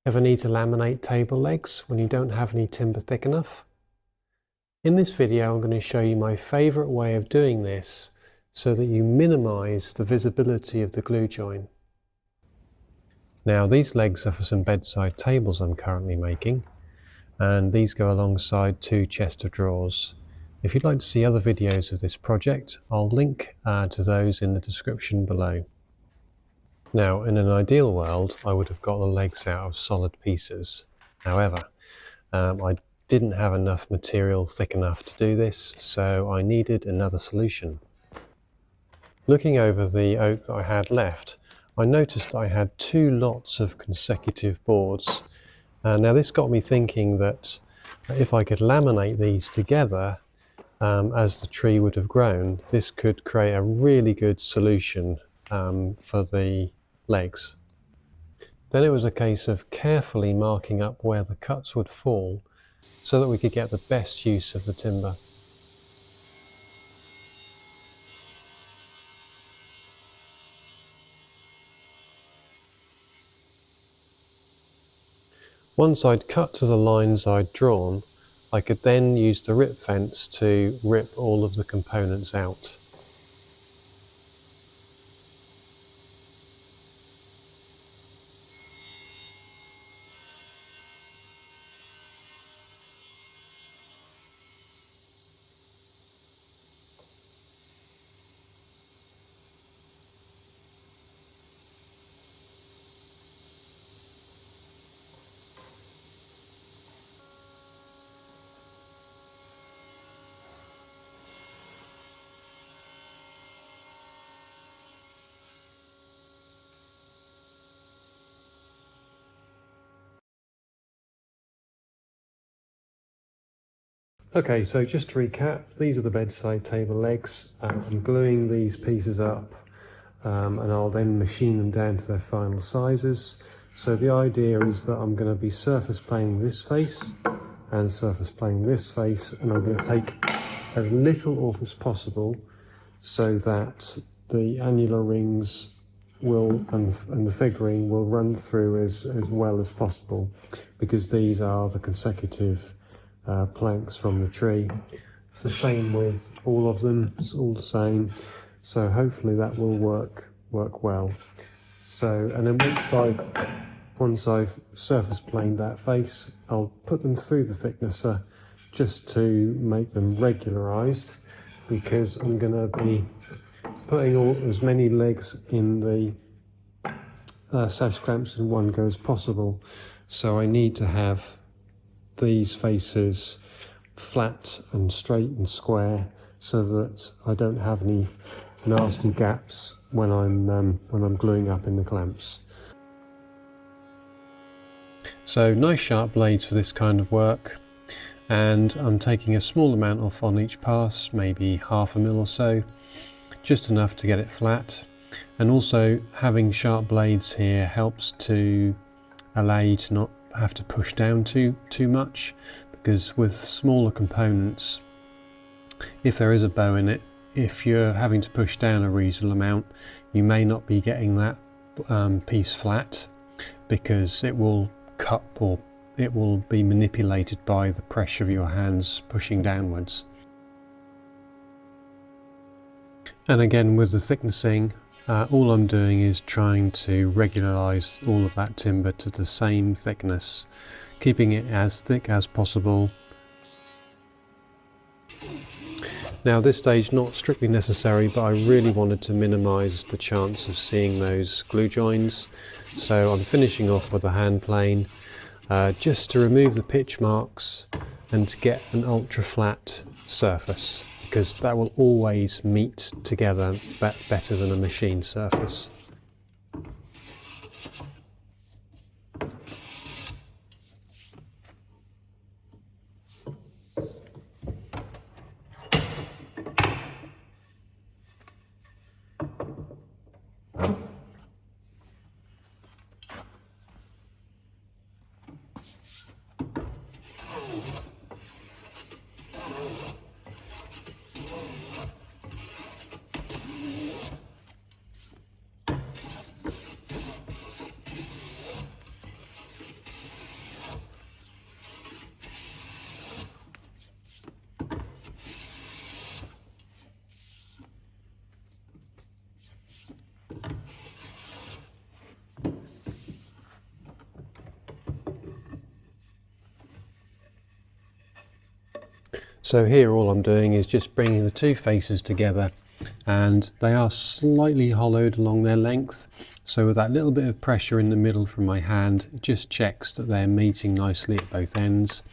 Ever need to laminate table legs when you don't have any timber thick enough? In this video I'm going to show you my favourite way of doing this so that you minimise the visibility of the glue join. Now these legs are for some bedside tables I'm currently making, and these go alongside two chest of drawers. If you'd like to see other videos of this project, I'll link to those in the description below. Now, in an ideal world, I would have got the legs out of solid pieces. However, I didn't have enough material thick enough to do this, so I needed another solution. Looking over the oak that I had left, I noticed I had two lots of consecutive boards. Now this got me thinking that if I could laminate these together as the tree would have grown, this could create a really good solution for the legs. Then it was a case of carefully marking up where the cuts would fall so that we could get the best use of the timber. Once I'd cut to the lines I'd drawn, I could then use the rip fence to rip all of the components out. Okay, so just to recap, these are the bedside table legs. I'm gluing these pieces up and I'll then machine them down to their final sizes. So the idea is that I'm going to be surface planing this face and surface planing this face, and I'm going to take as little off as possible so that the annular rings will and the fig ring will run through as well as possible, because these are the consecutive planks from the tree. It's the same with all of them, it's all the same, so hopefully that will work well. So, and then once I've surface planed that face, I'll put them through the thicknesser just to make them regularized, because I'm going to be putting as many legs in the sash clamps in one go as possible, so I need to have these faces flat and straight and square so that I don't have any nasty gaps when I'm gluing up in the clamps. So nice sharp blades for this kind of work, and I'm taking a small amount off on each pass, maybe 1/2 mil or so, just enough to get it flat. And also having sharp blades here helps to allow you to not have to push down too much, because with smaller components, if there is a bow in it, if you're having to push down a reasonable amount, you may not be getting that piece flat, because it will cut or it will be manipulated by the pressure of your hands pushing downwards. And again, with the thicknessing, all I'm doing is trying to regularize all of that timber to the same thickness, keeping it as thick as possible. Now this stage not strictly necessary, but I really wanted to minimize the chance of seeing those glue joins, so I'm finishing off with a hand plane just to remove the pitch marks and to get an ultra flat surface, because that will always meet together better than a machine surface. So here all I'm doing is just bringing the two faces together, and they are slightly hollowed along their length. So with that little bit of pressure in the middle from my hand, it just checks that they're meeting nicely at both ends,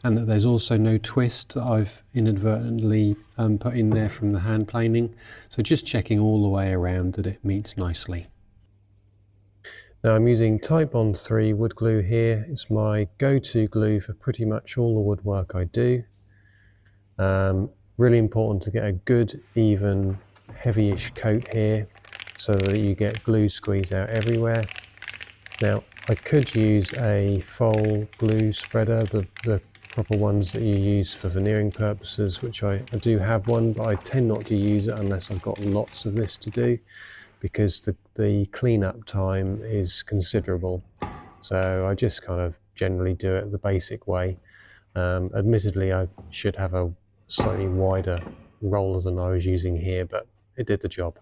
and that there's also no twist that I've inadvertently put in there from the hand planing. So just checking all the way around that it meets nicely. Now I'm using Titebond 3 wood glue here. It's my go-to glue for pretty much all the woodwork I do. Really important to get a good, even, heavyish coat here so that you get glue squeeze out everywhere. Now I could use a Felder glue spreader, the proper ones that you use for veneering purposes, which I do have one, but I tend not to use it unless I've got lots of this to do, because the cleanup time is considerable. So I just kind of generally do it the basic way. Admittedly, I should have a slightly wider roller than I was using here, but it did the job.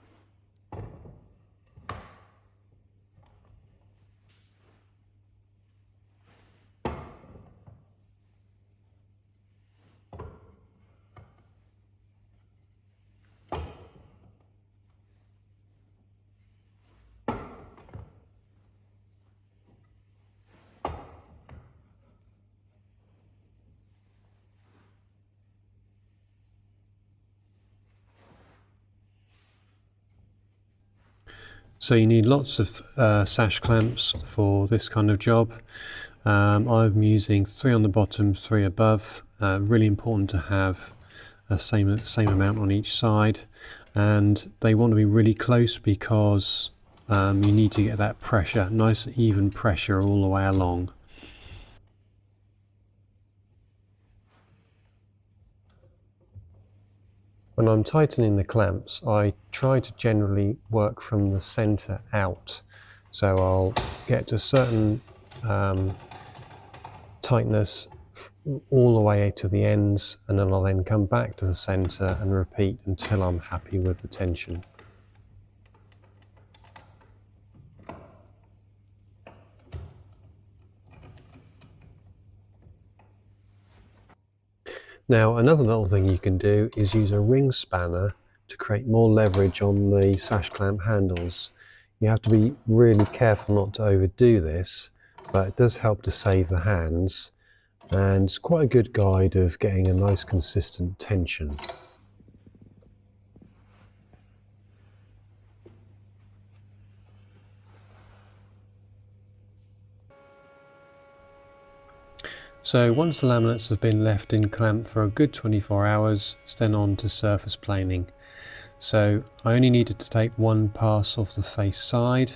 So you need lots of sash clamps for this kind of job. I'm using 3 on the bottom, 3 above. Really important to have a same amount on each side, and they want to be really close because you need to get that pressure, nice even pressure all the way along. When I'm tightening the clamps, I try to generally work from the center out. So I'll get to a certain tightness all the way to the ends, and then I'll then come back to the center and repeat until I'm happy with the tension. Now, another little thing you can do is use a ring spanner to create more leverage on the sash clamp handles. You have to be really careful not to overdo this, but it does help to save the hands, and it's quite a good guide of getting a nice consistent tension. So once the laminates have been left in clamp for a good 24 hours, it's then on to surface planing. So I only needed to take one pass off the face side,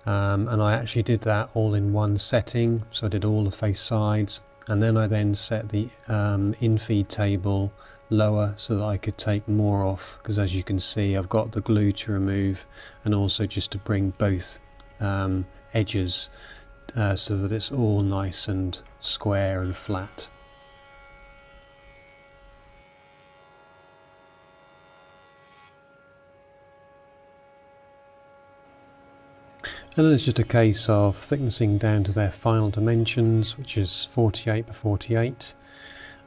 and I actually did that all in one setting. So I did all the face sides, and then I set the infeed table lower so that I could take more off, because as you can see I've got the glue to remove, and also just to bring both edges so that it's all nice and square and flat. And then it's just a case of thicknessing down to their final dimensions, which is 48 by 48,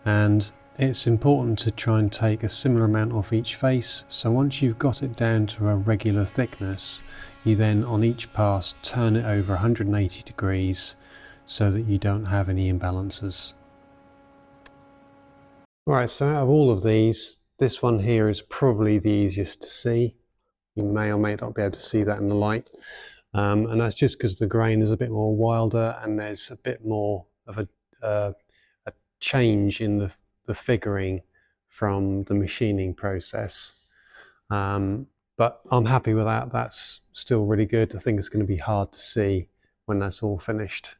and it's important to try and take a similar amount off each face. So once you've got it down to a regular thickness, you then on each pass turn it over 180 degrees so that you don't have any imbalances. Alright, so out of all of these, this one here is probably the easiest to see. You may or may not be able to see that in the light. And that's just because the grain is a bit more wilder, and there's a bit more of a change in the figuring from the machining process. But I'm happy with that. That's still really good. I think it's going to be hard to see when that's all finished.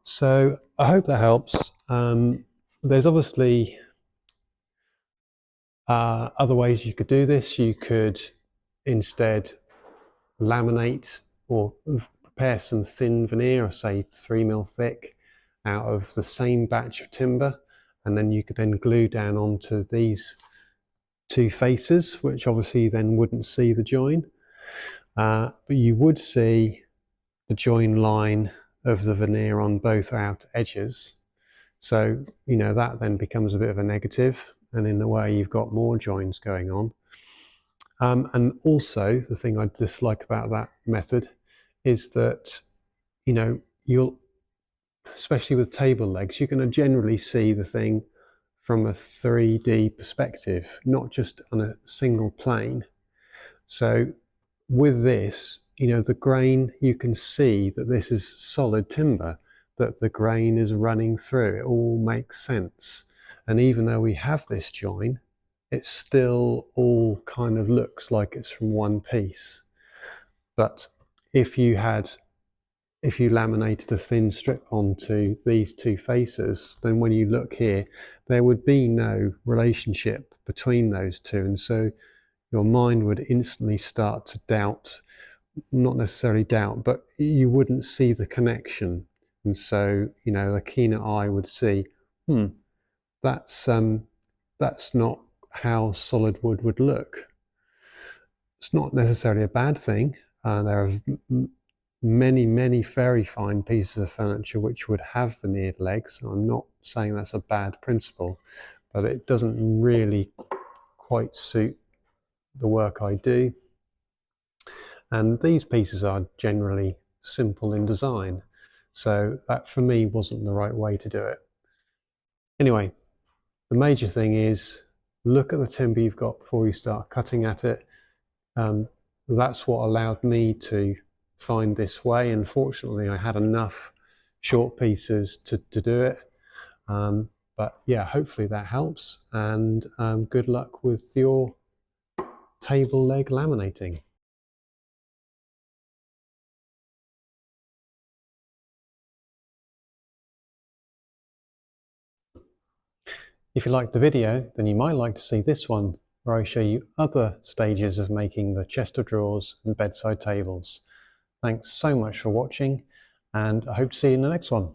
So I hope that helps. There's obviously other ways you could do this. You could instead laminate or prepare some thin veneer, say 3mm thick, out of the same batch of timber, and then you could then glue down onto these two faces, which obviously then wouldn't see the join, but you would see the join line of the veneer on both out edges. So, you know, that then becomes a bit of a negative, and in a way you've got more joins going on. And also the thing I dislike about that method is that, you know, you'll, especially with table legs, you're going to generally see the thing from a 3D perspective, not just on a single plane. So with this, you know, the grain, you can see that this is solid timber, that the grain is running through. It all makes sense. And even though we have this join, it still all kind of looks like it's from one piece. But if you laminated a thin strip onto these two faces, then when you look here, there would be no relationship between those two. And so your mind would instantly start to doubt, not necessarily doubt, but you wouldn't see the connection. And so, you know, a keener eye would see, that's not how solid wood would look. It's not necessarily a bad thing. There are many very fine pieces of furniture which would have veneered legs. I'm not saying that's a bad principle, but it doesn't really quite suit the work I do. And these pieces are generally simple in design, so that for me wasn't the right way to do it. Anyway, the major thing is look at the timber you've got before you start cutting at it. That's what allowed me to find this way, and fortunately I had enough short pieces to do it. But yeah, hopefully that helps, and good luck with your table leg laminating. If you liked the video, then you might like to see this one, where I show you other stages of making the chest of drawers and bedside tables. Thanks so much for watching, and I hope to see you in the next one.